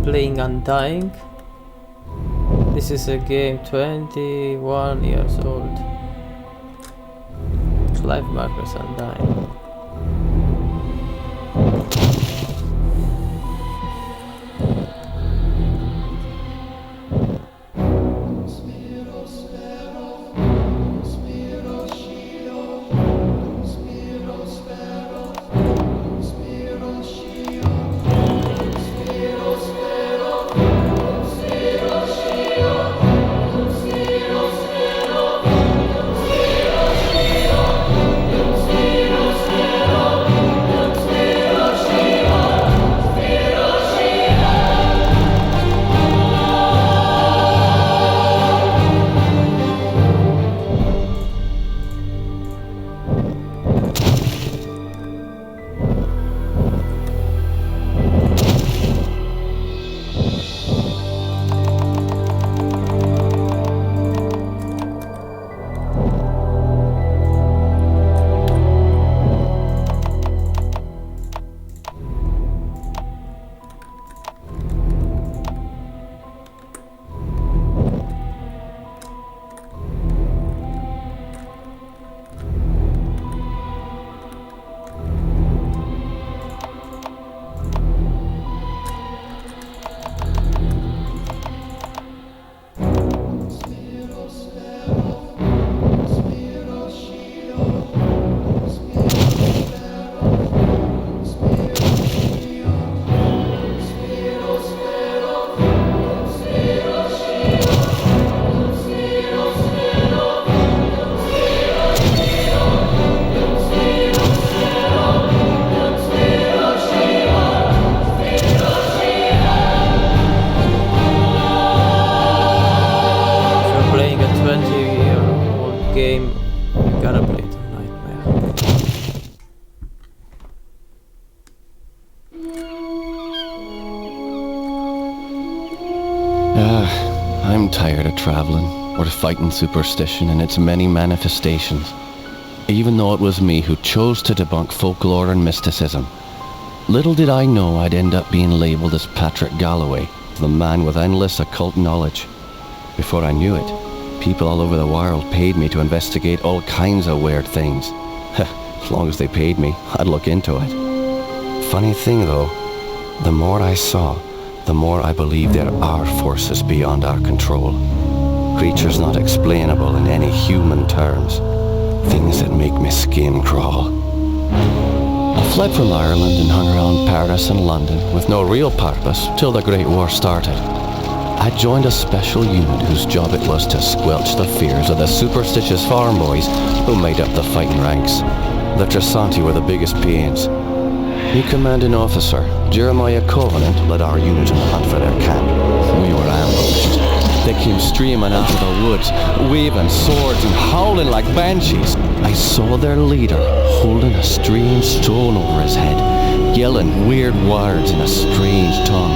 playing Undying. This is a game 21 years old. Clive Marcus Undying. I'm tired of traveling, or fighting superstition in its many manifestations. Even though it was me who chose to debunk folklore and mysticism. Little did I know I'd end up being labelled as Patrick Galloway, the man with endless occult knowledge. Before I knew it, people all over the world paid me to investigate all kinds of weird things. As long as they paid me, I'd look into it. Funny thing though, the more I saw, the more I believe there are forces beyond our control. Creatures not explainable in any human terms. Things that make my skin crawl. I fled from Ireland and hung around Paris and London with no real purpose till the Great War started. I joined a special unit whose job it was to squelch the fears of the superstitious farm boys who made up the fighting ranks. The Tresanti were the biggest pains. New commanding officer, Jeremiah Covenant, led our unit in the hunt for their camp. We were ambushed. They came streaming out of the woods, waving swords and howling like banshees. I saw their leader holding a strange stone over his head, yelling weird words in a strange tongue.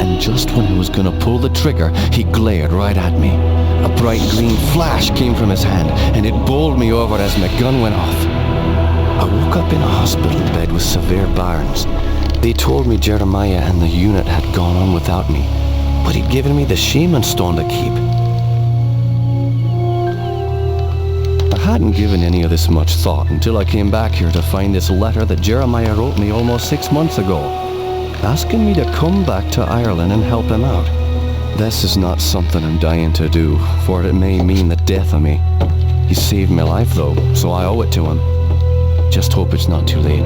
And just when he was gonna pull the trigger, he glared right at me. A bright green flash came from his hand, and it bowled me over as my gun went off. I woke up in a hospital bed with severe burns. They told me Jeremiah and the unit had gone on without me, but he'd given me the shaman stone to keep. I hadn't given any of this much thought until I came back here to find this letter that Jeremiah wrote me almost 6 months ago, asking me to come back to Ireland and help him out. This is not something I'm dying to do, for it may mean the death of me. He saved my life though, so I owe it to him. Just hope it's not too late.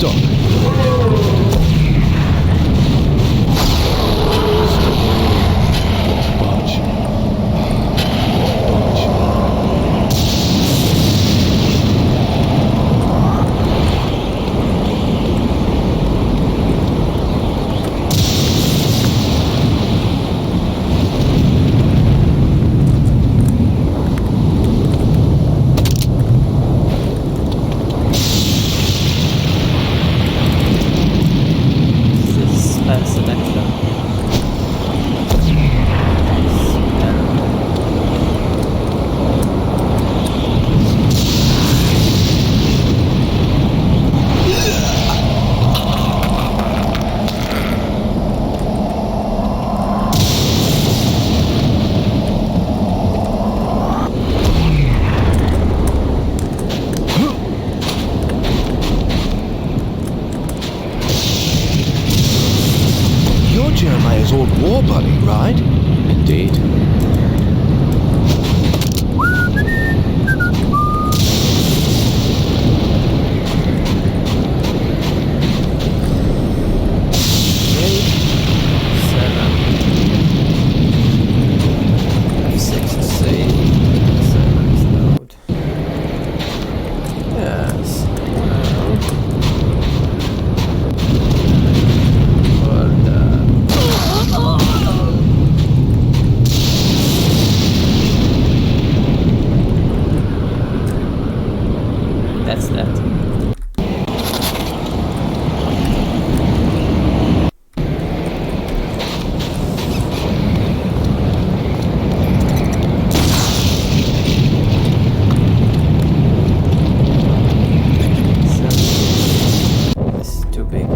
stuck. Budge. Budge. Jeremiah's old war buddy, right? Indeed. That's that. This is too big.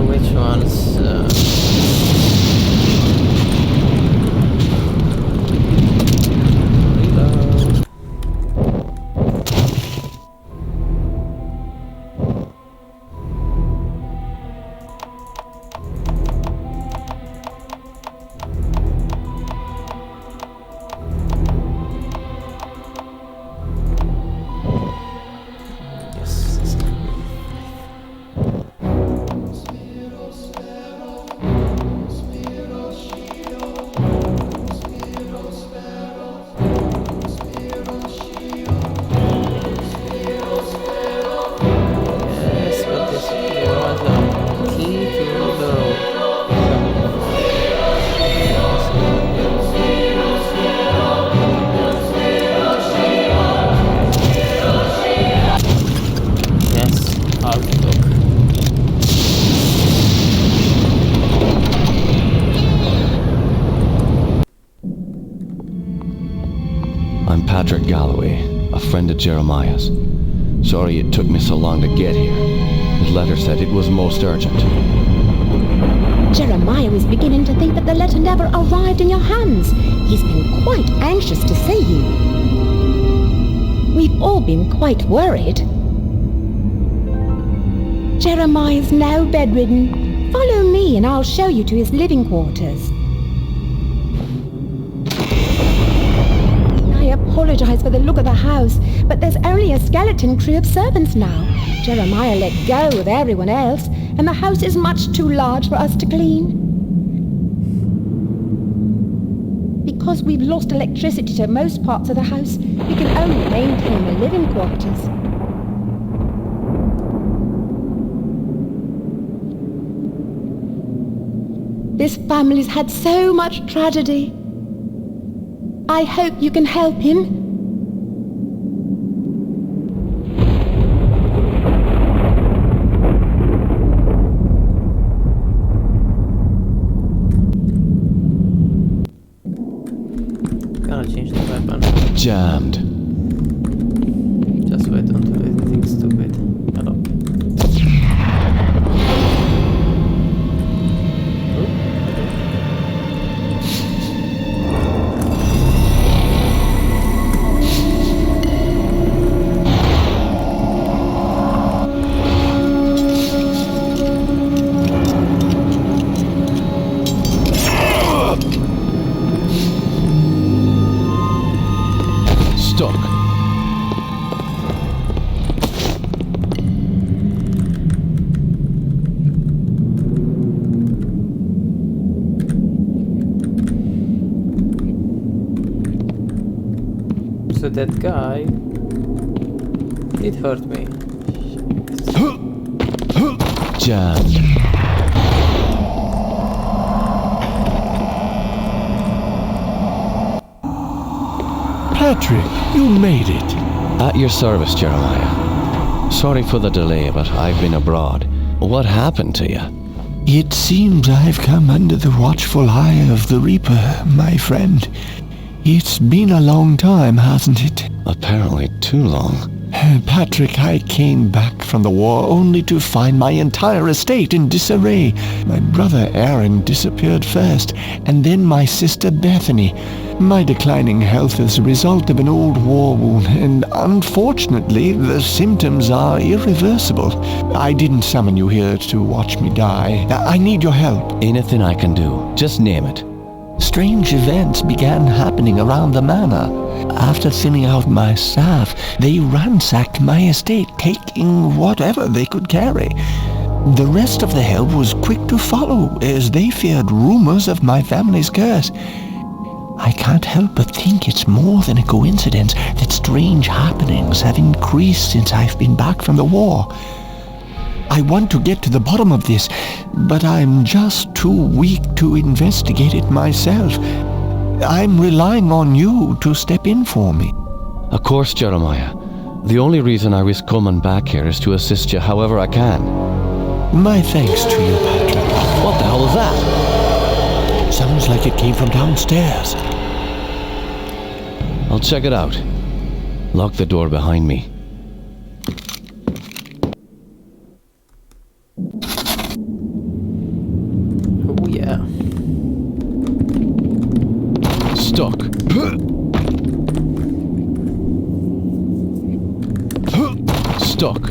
Which ones? Reload. Yes, this is good. I'm Patrick Galloway, a friend of Jeremiah's. Sorry it took me so long to get here. His letter said it was most urgent. Jeremiah was beginning to think that the letter never arrived in your hands. He's been quite anxious to see you. We've all been quite worried. Jeremiah's now bedridden. Follow me and I'll show you to his living quarters. I apologize for the look of the house, but there's only a skeleton crew of servants now. Jeremiah let go of everyone else, and the house is much too large for us to clean. Be because we've lost electricity to most parts of the house, we can only maintain the living quarters. This family's had so much tragedy. I hope you can help him. Gonna change the weapon. Jammed. Just wait, don't do anything stupid. Hello. Stuck. So that guy did hurt me. Jammed. Patrick, you made it. At your service, Jeremiah. Sorry for the delay, but I've been abroad. What happened to you? It seems I've come under the watchful eye of the Reaper, my friend. It's been a long time, hasn't it? Apparently too long. Patrick, I came back from the war only to find my entire estate in disarray. My brother Aaron disappeared first, and then my sister Bethany. My declining health is a result of an old war wound, and unfortunately, the symptoms are irreversible. I didn't summon you here to watch me die. I need your help. Anything I can do. Just name it. Strange events began happening around the manor. After thinning out my staff, they ransacked my estate, taking whatever they could carry. The rest of the help was quick to follow, as they feared rumors of my family's curse. I can't help but think it's more than a coincidence that strange happenings have increased since I've been back from the war. I want to get to the bottom of this, but I'm just too weak to investigate it myself. I'm relying on you to step in for me. Of course, Jeremiah. The only reason I risk coming back here is to assist you however I can. My thanks to you, Patrick. What the hell was that? Sounds like it came from downstairs. I'll check it out. Lock the door behind me. Oh yeah. Stuck. Stuck.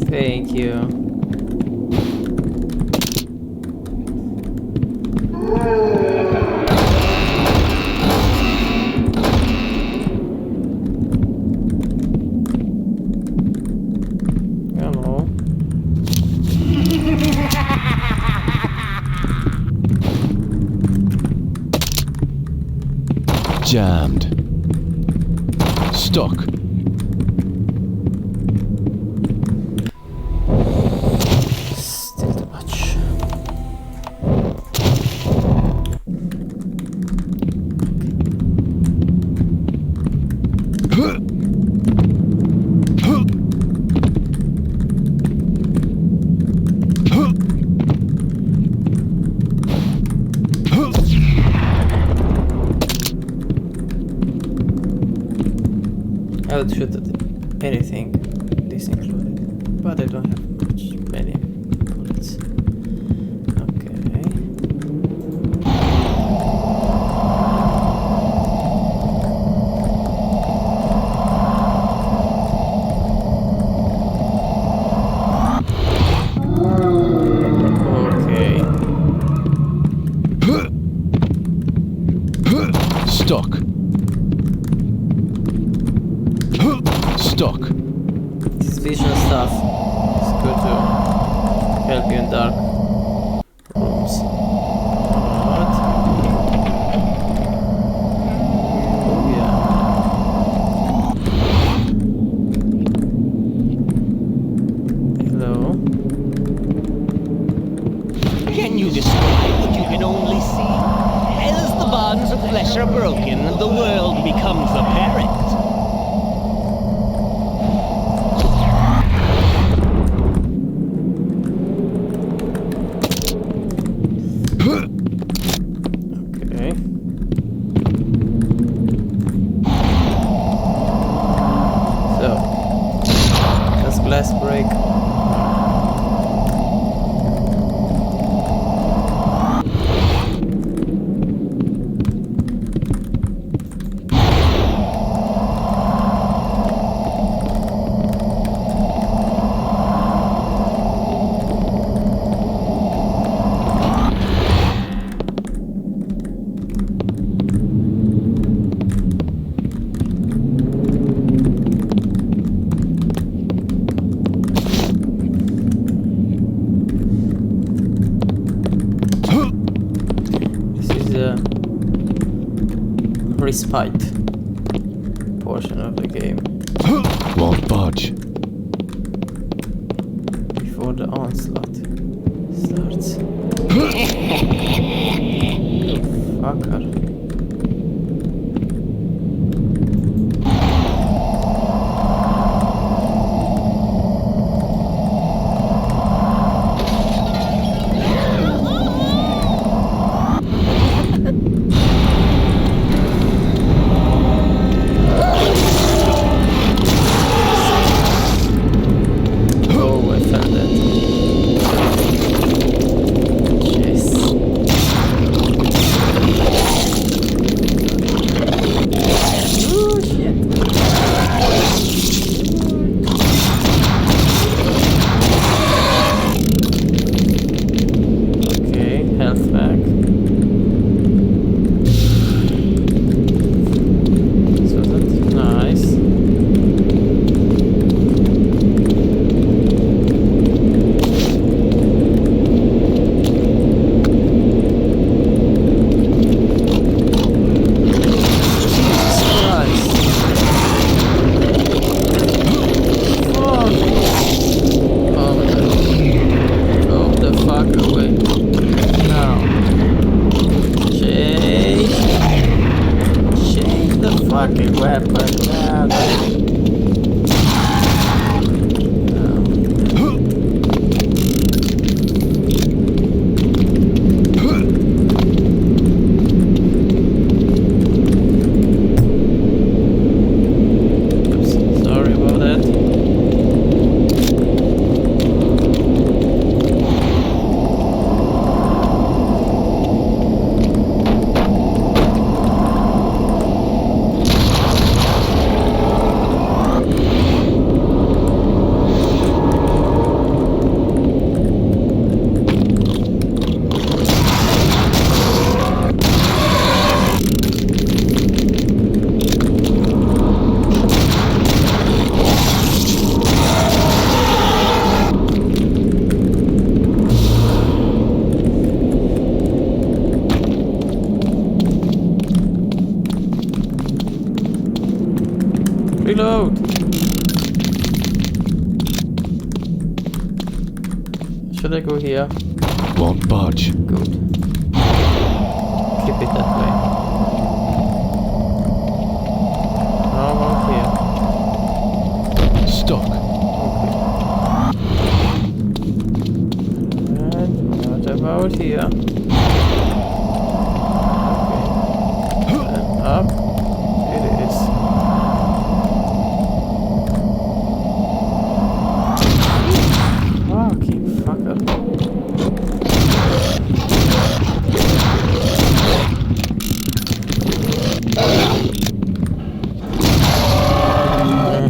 Thank you. Hello. Jammed. Stuck. Still too much. I would shoot at anything, this included, but I don't have many bullets. Okay. Okay. Stuck. Stuck. This vision stuff is good. help you in dark rooms. What? Oh yeah. Hello? Can you describe what you can only see? As the bonds of flesh are broken, the world becomes apparent. Okay. So, does glass break? Respite portion of the game Won't budge. before the onslaught starts. Fucker. Reload! Should I go here? Won't budge. Good. Keep it that way. How about here? Stuck. Okay. And what about here? Okay. And up it is. Fucking fucker.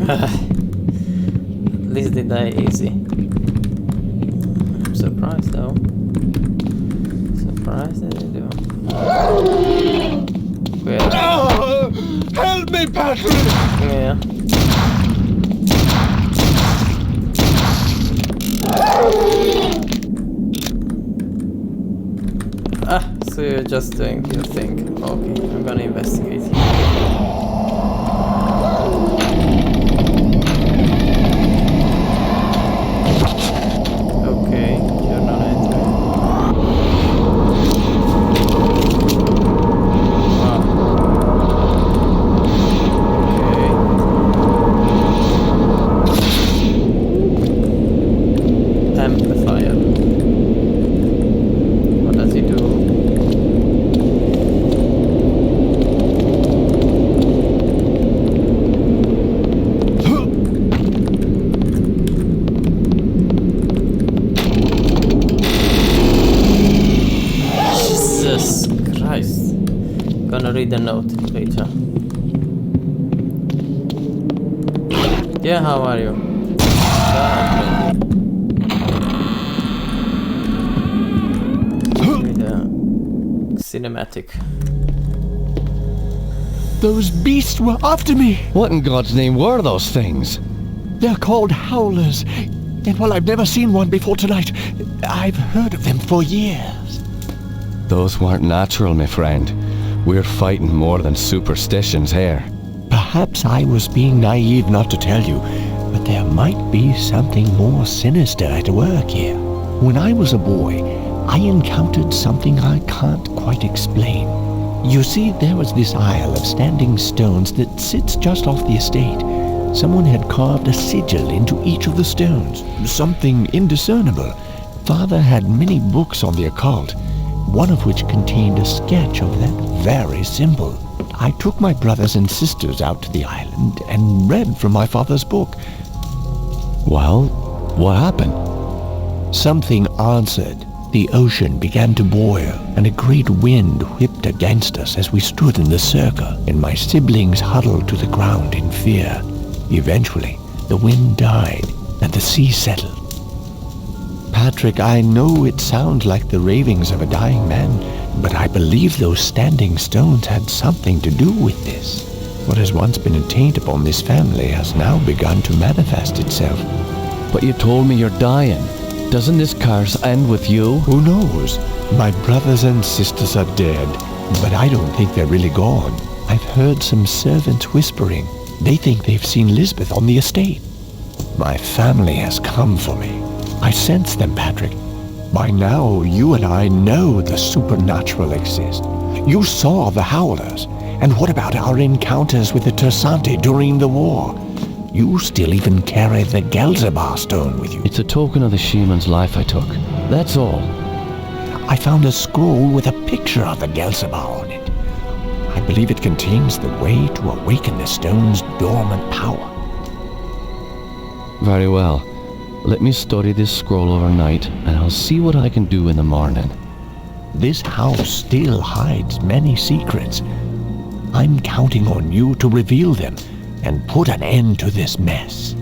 At least they die easy. I'm surprised though. Surprised that they do. Where? Oh, help me, Patrick! Yeah. So you're just doing your thing. Okay, I'm gonna investigate here. Okay, you're not entering. Wow. Okay. Amplifier. What does he do? Jesus Christ. Gonna read the note later. Yeah, how are you? Give me the cinematic. Those beasts were after me. What in God's name were those things? They're called howlers. And while I've never seen one before tonight, I've heard of them for years. Those weren't natural, my friend. We're fighting more than superstitions here. Perhaps I was being naive not to tell you, but there might be something more sinister at work here. When I was a boy, I encountered something I can't quite explain. You see, there was this isle of standing stones that sits just off the estate. Someone had carved a sigil into each of the stones, something indiscernible. Father had many books on the occult, one of which contained a sketch of that very symbol. I took my brothers and sisters out to the island and read from my father's book. Well, what happened? Something answered. The ocean began to boil, and a great wind whipped against us as we stood in the circle, and my siblings huddled to the ground in fear. Eventually, the wind died, and the sea settled. Patrick, I know it sounds like the ravings of a dying man, but I believe those standing stones had something to do with this. What has once been a taint upon this family has now begun to manifest itself. But you told me you're dying. Doesn't this curse end with you? Who knows? My brothers and sisters are dead, but I don't think they're really gone. I've heard some servants whispering. They think they've seen Lisbeth on the estate. My family has come for me. I sense them, Patrick. By now, you and I know the supernatural exists. You saw the howlers. And what about our encounters with the Tersante during the war? You still even carry the Gelzebah stone with you. It's a token of the shaman's life I took. That's all. I found a scroll with a picture of the Gelzebah on it. I believe it contains the way to awaken the stone's dormant power. Very well. Let me study this scroll overnight, and I'll see what I can do in the morning. This house still hides many secrets. I'm counting on you to reveal them and put an end to this mess.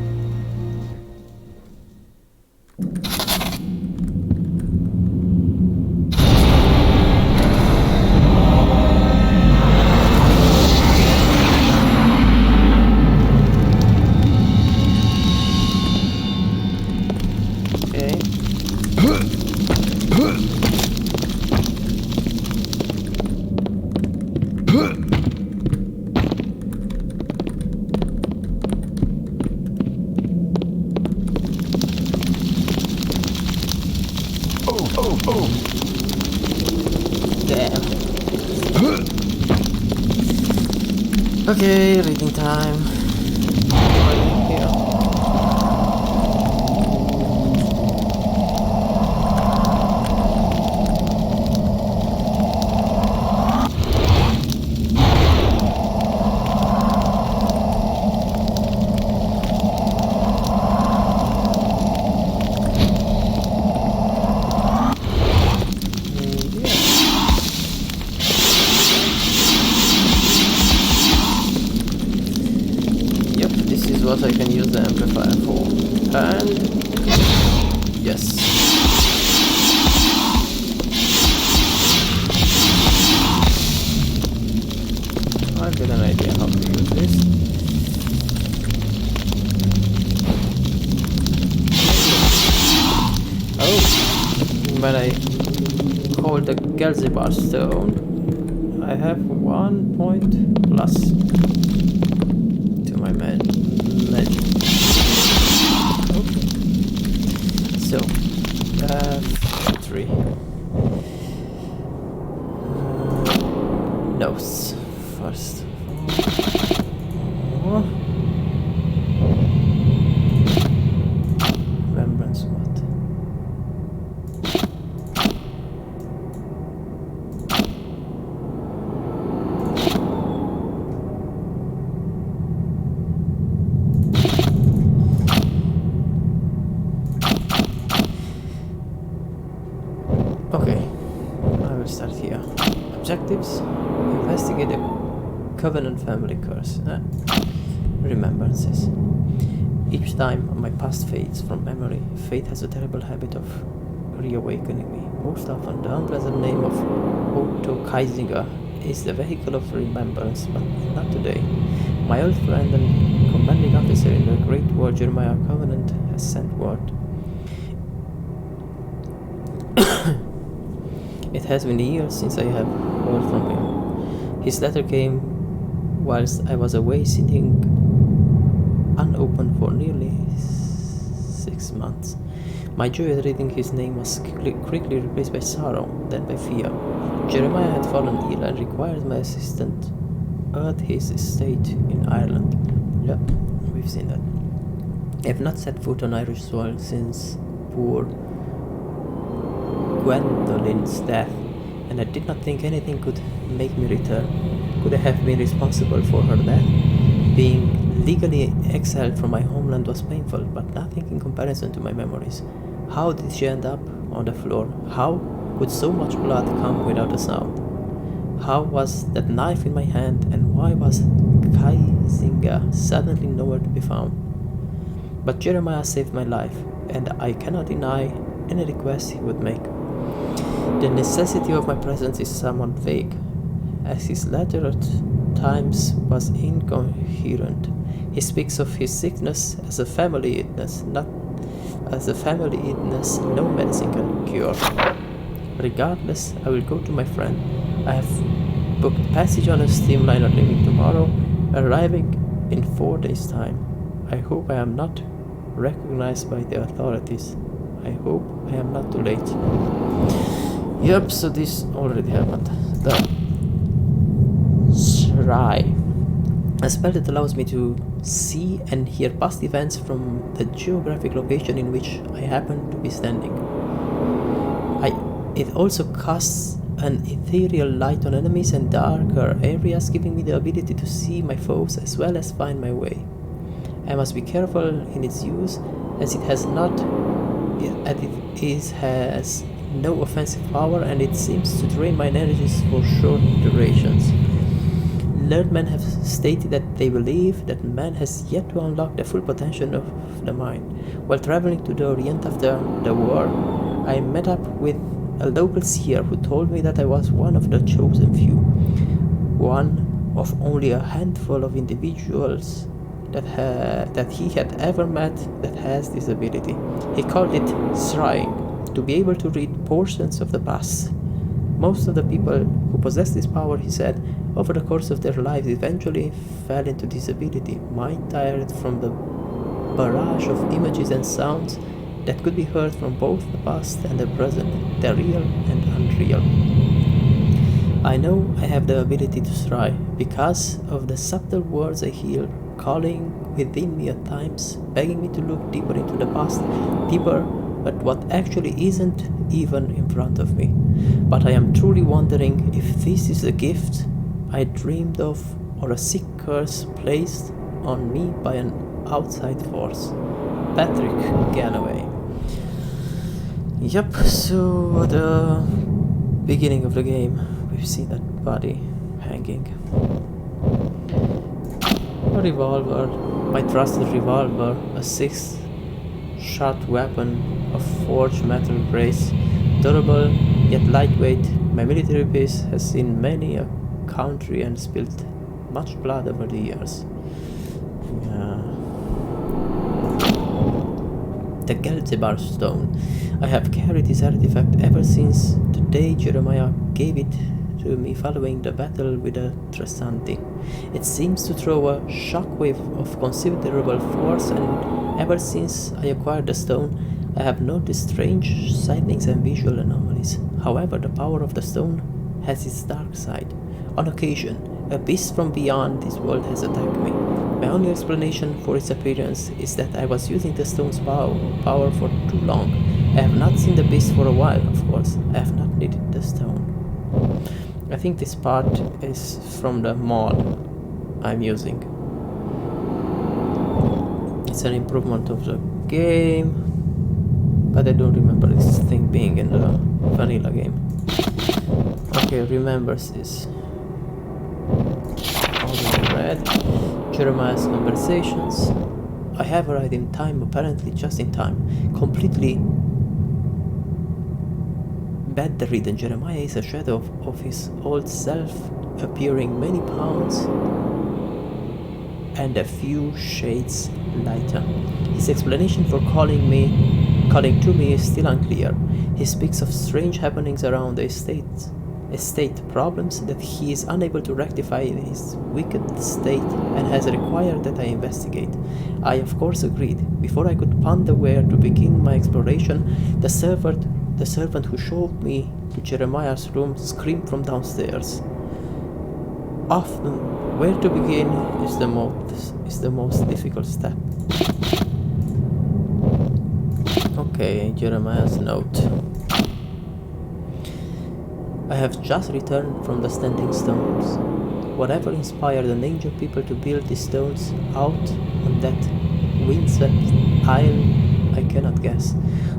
Okay, reading time. Here. What I can use the amplifier for. And yes. I've got an idea how to use this. Oh, but called the Amplifier Stone. I have 1 point plus to my magic. Okay. So, 3. Notes first. Remembrance what? Okay, I will start here. Objectives: investigate the Covenant family curse. Remembrances. Each time my past fades from memory, fate has a terrible habit of reawakening me. Most often, the unpleasant name of Otto Kaisinger is the vehicle of remembrance, but not today. My old friend and commanding officer in the Great War, Jeremiah Covenant, has sent word. It has been years since I have heard from him. His letter came whilst I was away, sitting unopened for nearly 6 months. My joy at reading his name was quickly replaced by sorrow, then by fear. Jeremiah had fallen ill and required my assistance at his estate in Ireland. Yep, we've seen that. I have not set foot on Irish soil since poor Gwendolyn's death, and I did not think anything could make me return. Could I have been responsible for her death? Being legally exiled from my homeland was painful, but nothing in comparison to my memories. How did she end up on the floor? How could so much blood come without a sound? How was that knife in my hand, and why was Kaisinger suddenly nowhere to be found? But Jeremiah saved my life, and I cannot deny any request he would make. The necessity of my presence is somewhat vague, as his letter at times was incoherent. He speaks of his sickness as a family illness, not as a family illness no medicine can cure. Regardless, I will go to my friend. I have booked passage on a steamliner leaving tomorrow, arriving in 4 days' time. I hope I am not recognized by the authorities. I hope I am not too late. Yep, so this already happened. The Scrye, a spell that allows me to see and hear past events from the geographic location in which I happen to be standing. It also casts an ethereal light on enemies and darker areas, giving me the ability to see my foes as well as find my way. I must be careful in its use, as it has no offensive power, and it seems to drain my energies for short durations. Learned men have stated that they believe that man has yet to unlock the full potential of the mind. While traveling to the Orient after the war, I met up with a local seer who told me that I was one of the chosen few, one of only a handful of individuals that he had ever met that has this ability. He called it Scrying, to be able to read portions of the past. Most of the people who possess this power, he said, over the course of their lives eventually fell into this ability, mind tired from the barrage of images and sounds that could be heard from both the past and the present, the real and unreal. I know I have the ability to scry because of the subtle words I hear calling within me at times, begging me to look deeper into the past, deeper at what actually isn't even in front of me. But I am truly wondering if this is a gift I dreamed of or a sick curse placed on me by an outside force. Patrick Galloway. Yep, so the beginning of the game, we've seen that body hanging. A revolver, my trusted revolver, a 6-shot weapon of forged metal brace, durable yet lightweight. My military piece has seen many a country and spilled much blood over the years. The Amplifier Stone. I have carried this artifact ever since the day Jeremiah gave it to me following the battle with the Tresanti. It seems to throw a shockwave of considerable force, and ever since I acquired the stone, I have noticed strange sightings and visual anomalies. However, the power of the stone has its dark side. On occasion, a beast from beyond this world has attacked me. My only explanation for its appearance is that I was using the stone's power for too long. I have not seen the beast for a while, of course. I have not needed the stone. I think this part is from the mod I'm using. It's an improvement of the game, but I don't remember this thing being in the vanilla game. Okay, Remembrances. Already read. Jeremiah's conversations. I have arrived in time, apparently just in time. Completely bedridden, Jeremiah is a shadow of his old self, appearing many pounds and a few shades lighter. His explanation for calling to me is still unclear. He speaks of strange happenings around the estate, problems that he is unable to rectify in his wicked state and has required that I investigate. I of course agreed. Before I could ponder where to begin my exploration, the servant who showed me to Jeremiah's room screamed from downstairs. Often, where to begin is the most difficult step. Okay, Jeremiah's note. I have just returned from the standing stones. Whatever inspired an ancient people to build these stones out on that windswept isle, I cannot guess.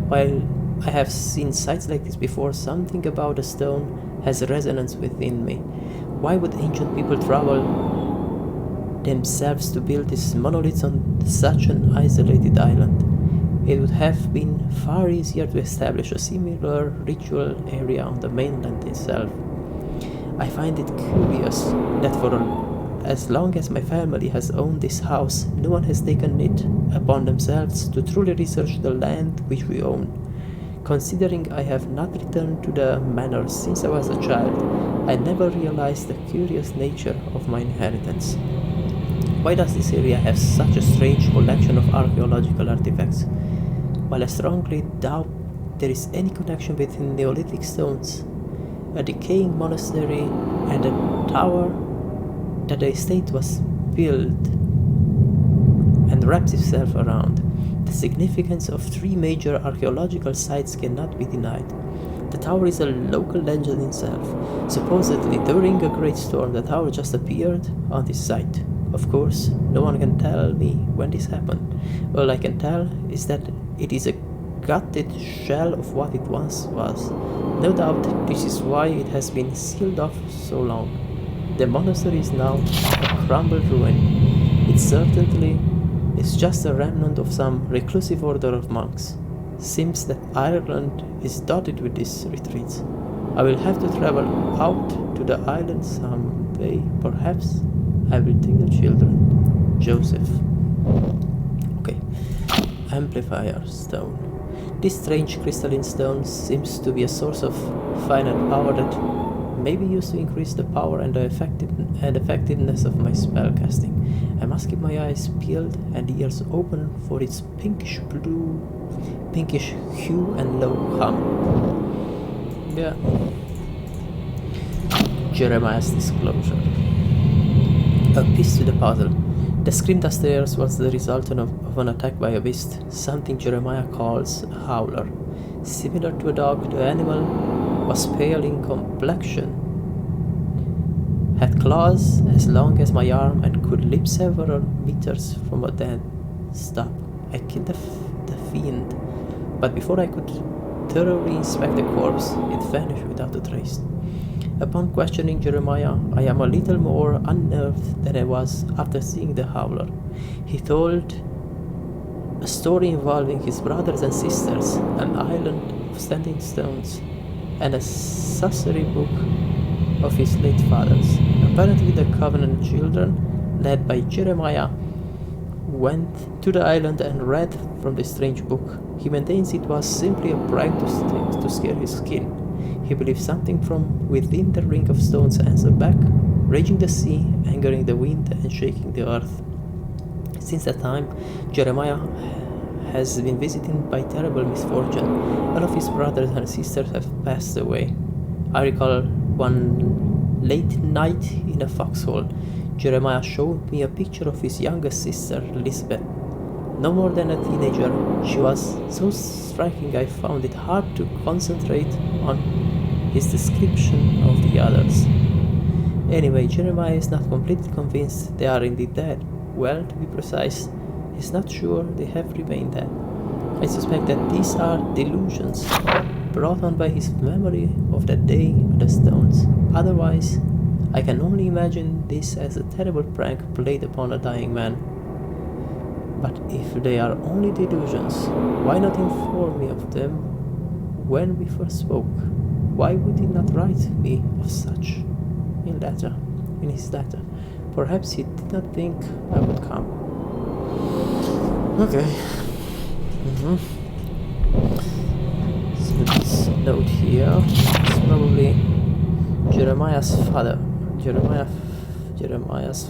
While I have seen sights like this before, something about the stone has resonance within me. Why would ancient people travel themselves to build these monoliths on such an isolated island? It would have been far easier to establish a similar ritual area on the mainland itself. I find it curious that for as long as my family has owned this house, no one has taken it upon themselves to truly research the land which we own. Considering I have not returned to the manor since I was a child, I never realized the curious nature of my inheritance. Why does this area have such a strange collection of archaeological artifacts? While I strongly doubt there is any connection between Neolithic stones, a decaying monastery, and a tower that the estate was built and wraps itself around, the significance of three major archaeological sites cannot be denied. The tower is a local legend itself. Supposedly, during a great storm, the tower just appeared on this site. Of course, no one can tell me when this happened. All I can tell is that it is a gutted shell of what it once was. No doubt this is why it has been sealed off so long. The monastery is now a crumbled ruin. It certainly is just a remnant of some reclusive order of monks. Seems that Ireland is dotted with these retreats. I will have to travel out to the island someday. Perhaps I will take the children. Joseph. Okay. Amplifier Stone. This strange crystalline stone seems to be a source of finite power that may be used to increase the power and the effectiveness of my spellcasting. I must keep my eyes peeled and ears open for its pinkish hue and low hum. Yeah. Jeremiah's disclosure. A piece to the puzzle. The scream downstairs was the result of an attack by a beast, something Jeremiah calls a howler. Similar to a dog, the animal was pale in complexion, had claws as long as my arm, and could leap several meters from a dead stop. I killed the fiend, but before I could thoroughly inspect the corpse, it vanished without a trace. Upon questioning Jeremiah, I am a little more unnerved than I was after seeing the howler. He told a story involving his brothers and sisters, an island of standing stones, and a sorcery book of his late father's. Apparently the Covenant children, led by Jeremiah, went to the island and read from the strange book. He maintains it was simply a prank to scare his kin. He He believes something from within the ring of stones answered back, raging the sea, angering the wind, and shaking the earth. Since that time, Jeremiah has been visited by terrible misfortune. All of his brothers and sisters have passed away. I recall one late night in a foxhole, Jeremiah showed me a picture of his youngest sister, Lisbeth. No more than a teenager, she was so striking I found it hard to concentrate on his description of the others. Anyway, Jeremiah is not completely convinced they are indeed dead. Well, to be precise, he's not sure they have remained dead. I suspect that these are delusions brought on by his memory of that day on the stones. Otherwise, I can only imagine this as a terrible prank played upon a dying man. But if they are only delusions, why not inform me of them when we first spoke? Why would he not write me of such in his letter? Perhaps he did not think I would come. Okay. So this note here is probably Jeremiah's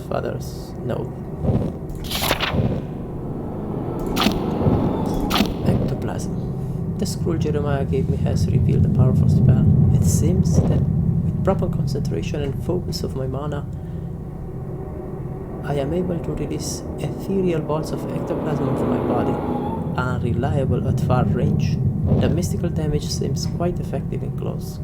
father's note. Ectoplasm. The scroll Jeremiah gave me has revealed a powerful spell. It seems that with proper concentration and focus of my mana, I am able to release ethereal bolts of ectoplasm from my body. Unreliable at far range, the mystical damage seems quite effective in close